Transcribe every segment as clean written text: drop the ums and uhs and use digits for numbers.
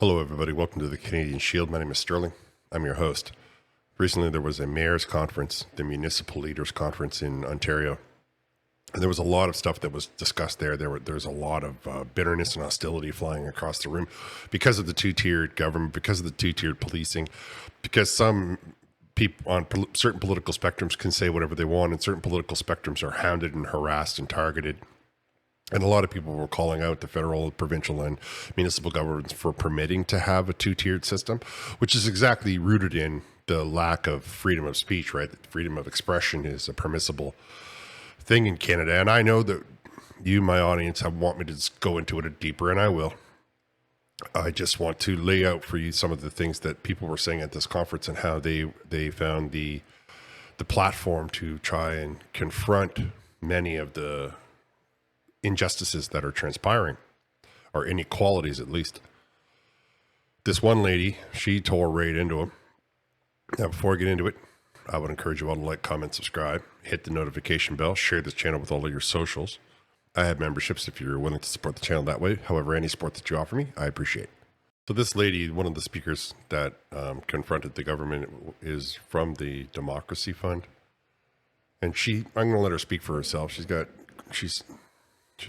Hello, everybody. Welcome to the Canadian Shield. My name is Sterling. I'm your host. Recently, there was a mayor's conference, the Municipal Leaders Conference in Ontario. And there was a lot of stuff that was discussed there. There's a lot of bitterness and hostility flying across the room because of the two-tiered government, because of the two-tiered policing, because some people on certain political spectrums can say whatever they want, and certain political spectrums are hounded and harassed and targeted. And a lot of people were calling out the federal, provincial, and municipal governments for permitting to have a two-tiered system, which is exactly rooted in the lack of freedom of speech, right? Freedom of expression is a permissible thing in Canada. And I know that you, my audience, want me to just go into it deeper, and I will. I just want to lay out for you some of the things that people were saying at this conference and how they found the platform to try and confront many of the injustices that are transpiring, or inequalities at least. This one lady, she tore right into him. Now, before I get into it, I would encourage you all to like, comment, subscribe, hit the notification bell, share this channel with all of your socials. I have memberships if you're willing to support the channel that way. However, any support that you offer me, I appreciate. So this lady, one of the speakers that confronted the government, is from the Democracy Fund. And I'm going to let her speak for herself. She's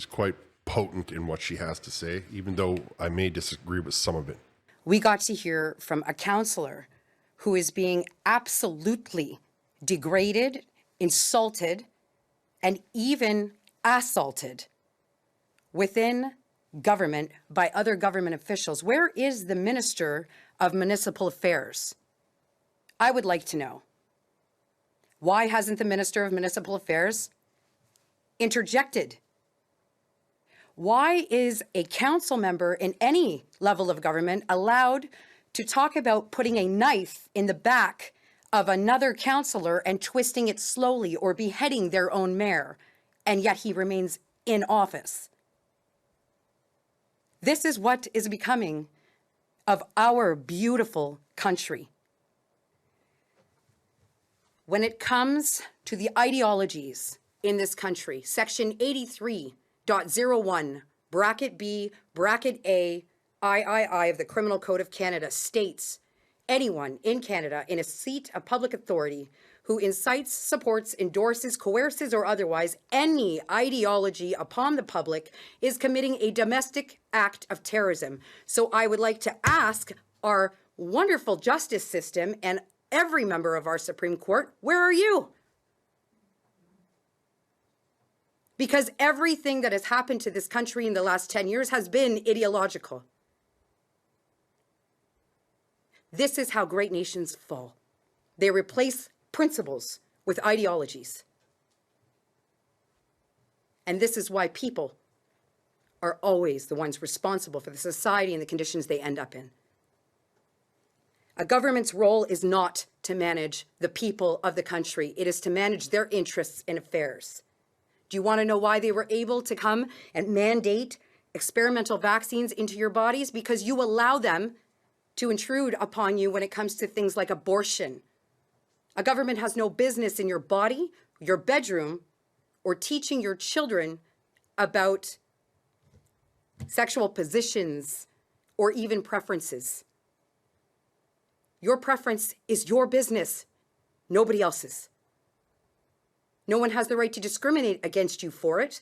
quite potent in what she has to say, even though I may disagree with some of it. We got to hear from a counselor who is being absolutely degraded, insulted, and even assaulted within government by other government officials. Where is the Minister of Municipal Affairs? I would like to know. Why hasn't the Minister of Municipal Affairs interjected? Why is a council member in any level of government allowed to talk about putting a knife in the back of another councillor and twisting it slowly or beheading their own mayor, and yet he remains in office? This is what is becoming of our beautiful country. When it comes to the ideologies in this country, Section 83.01, bracket B, bracket A, III of the Criminal Code of Canada states, anyone in Canada in a seat of public authority who incites, supports, endorses, coerces, or otherwise any ideology upon the public is committing a domestic act of terrorism. So I would like to ask our wonderful justice system and every member of our Supreme Court, where are you? Because everything that has happened to this country in the last 10 years has been ideological. This is how great nations fall. They replace principles with ideologies. And this is why people are always the ones responsible for the society and the conditions they end up in. A government's role is not to manage the people of the country. It is to manage their interests and affairs. Do you want to know why they were able to come and mandate experimental vaccines into your bodies? Because you allow them to intrude upon you when it comes to things like abortion. A government has no business in your body, your bedroom, or teaching your children about sexual positions or even preferences. Your preference is your business, nobody else's. No one has the right to discriminate against you for it,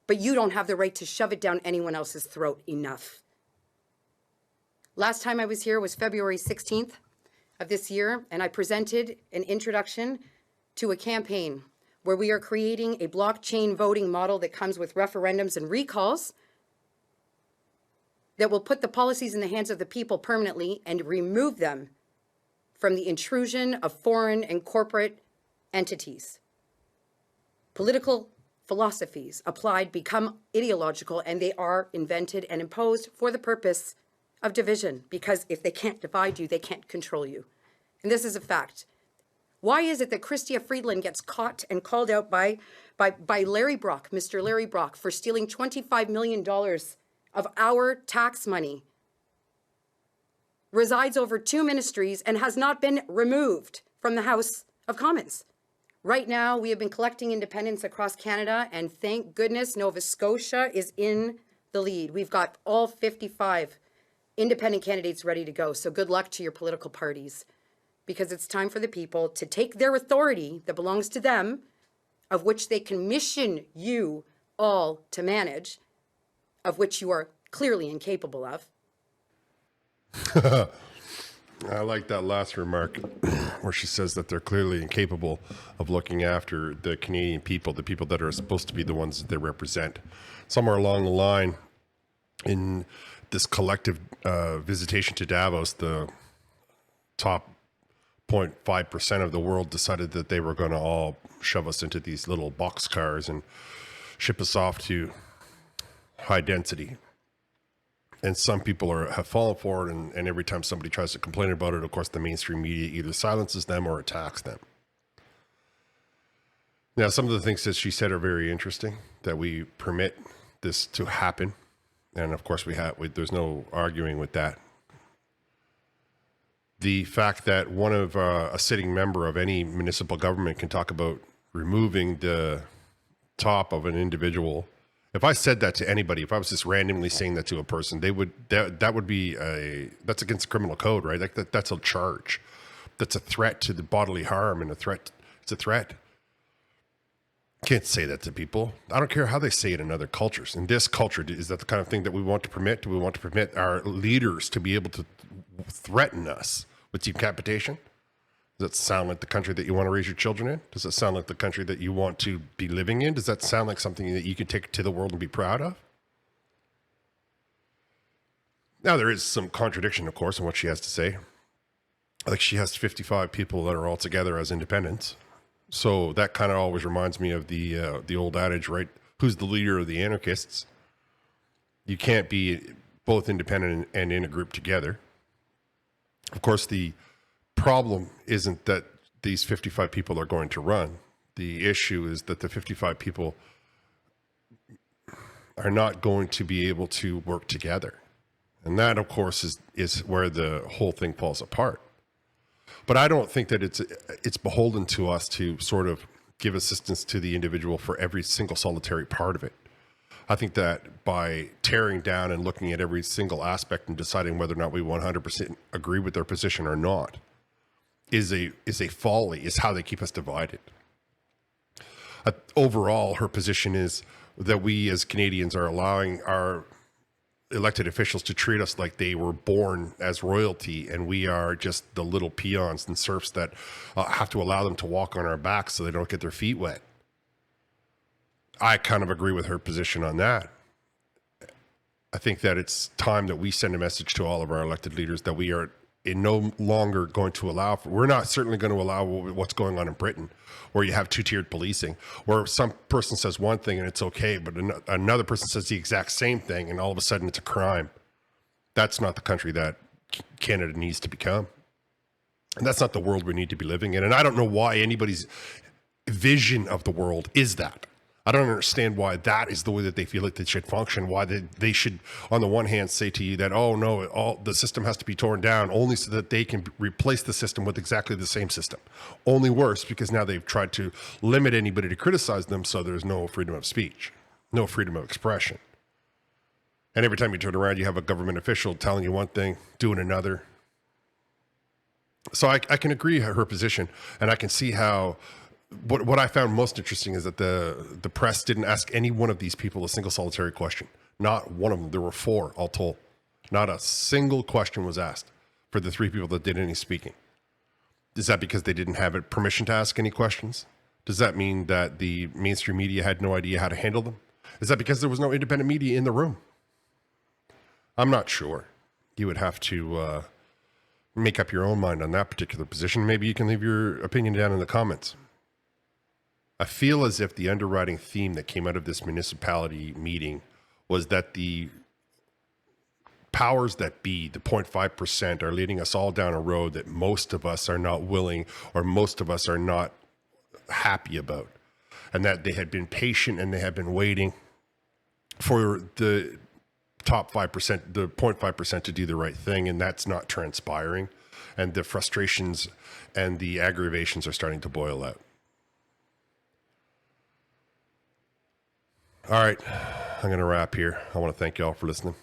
but you don't have the right to shove it down anyone else's throat. Enough. Last time I was here was February 16th of this year, and I presented an introduction to a campaign where we are creating a blockchain voting model that comes with referendums and recalls that will put the policies in the hands of the people permanently and remove them from the intrusion of foreign and corporate entities. Political philosophies applied become ideological, and they are invented and imposed for the purpose of division, because if they can't divide you, they can't control you. And this is a fact. Why is it that Chrystia Freeland gets caught and called out by Larry Brock, Mr. Larry Brock, for stealing $25 million of our tax money, resides over 2 ministries, and has not been removed from the House of Commons? Right now, we have been collecting independents across Canada, and thank goodness Nova Scotia is in the lead. We've got all 55 independent candidates ready to go. So good luck to your political parties, because it's time for the people to take their authority that belongs to them, of which they commission you all to manage, of which you are clearly incapable of. I like that last remark where she says that they're clearly incapable of looking after the Canadian people, the people that are supposed to be the ones that they represent. Somewhere along the line in this collective visitation to Davos, the top 0.5% of the world decided that they were going to all shove us into these little boxcars and ship us off to high density. And some people have fallen for it, and every time somebody tries to complain about it, of course, the mainstream media either silences them or attacks them. Now, some of the things that she said are very interesting, that we permit this to happen. And of course, there's no arguing with that. The fact that one of a sitting member of any municipal government can talk about removing the top of an individual. If I said that to anybody, if I was just randomly saying that to a person, that would be that's against the criminal code, right? Like that's a charge. That's a threat to the bodily harm, and it's a threat. Can't say that to people. I don't care how they say it in other cultures. In this culture, is that the kind of thing that we want to permit? Do we want to permit our leaders to be able to threaten us with decapitation? Does that sound like the country that you want to raise your children in? Does it sound like the country that you want to be living in? Does that sound like something that you can take to the world and be proud of? Now, there is some contradiction, of course, in what she has to say. Like, she has 55 people that are all together as independents. So that kind of always reminds me of the old adage, right? Who's the leader of the anarchists? You can't be both independent and in a group together. Of course, the problem isn't that these 55 people are going to run. The issue is that the 55 people are not going to be able to work together. And that, of course, is where the whole thing falls apart. But I don't think that it's beholden to us to sort of give assistance to the individual for every single solitary part of it. I think that by tearing down and looking at every single aspect and deciding whether or not we 100% agree with their position or not is a folly, is how they keep us divided. Overall, her position is that we as Canadians are allowing our elected officials to treat us like they were born as royalty, and we are just the little peons and serfs that have to allow them to walk on our backs so they don't get their feet wet. I kind of agree with her position on that. I think that it's time that we send a message to all of our elected leaders that we are no longer going to allow, we're not certainly going to allow what's going on in Britain, where you have two-tiered policing, where some person says one thing and it's okay, but another person says the exact same thing and all of a sudden it's a crime. That's not the country that Canada needs to become. And that's not the world we need to be living in. And I don't know why anybody's vision of the world is that. I don't understand why that is the way that they feel like they should function, why they should, on the one hand, say to you that, oh, no, the system has to be torn down only so that they can replace the system with exactly the same system. Only worse, because now they've tried to limit anybody to criticize them, so there's no freedom of speech, no freedom of expression. And every time you turn around, you have a government official telling you one thing, doing another. So I can agree with her position, and I can see how... What I found most interesting is that the press didn't ask any one of these people a single solitary question. Not one of them. There were 4 all told. Not a single question was asked for the 3 people that did any speaking. Is that because they didn't have permission to ask any questions? Does that mean that the mainstream media had no idea how to handle them? Is that because there was no independent media in the room? I'm not sure. You would have to make up your own mind on that particular position. Maybe you can leave your opinion down in the comments. I feel as if the underwriting theme that came out of this municipality meeting was that the powers that be, the 0.5%, are leading us all down a road that most of us are not willing, or most of us are not happy about. And that they had been patient and they had been waiting for the top 5%, the 0.5% to do the right thing. And that's not transpiring. And the frustrations and the aggravations are starting to boil out. All right, I'm going to wrap here. I want to thank you all for listening.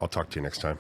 I'll talk to you next time.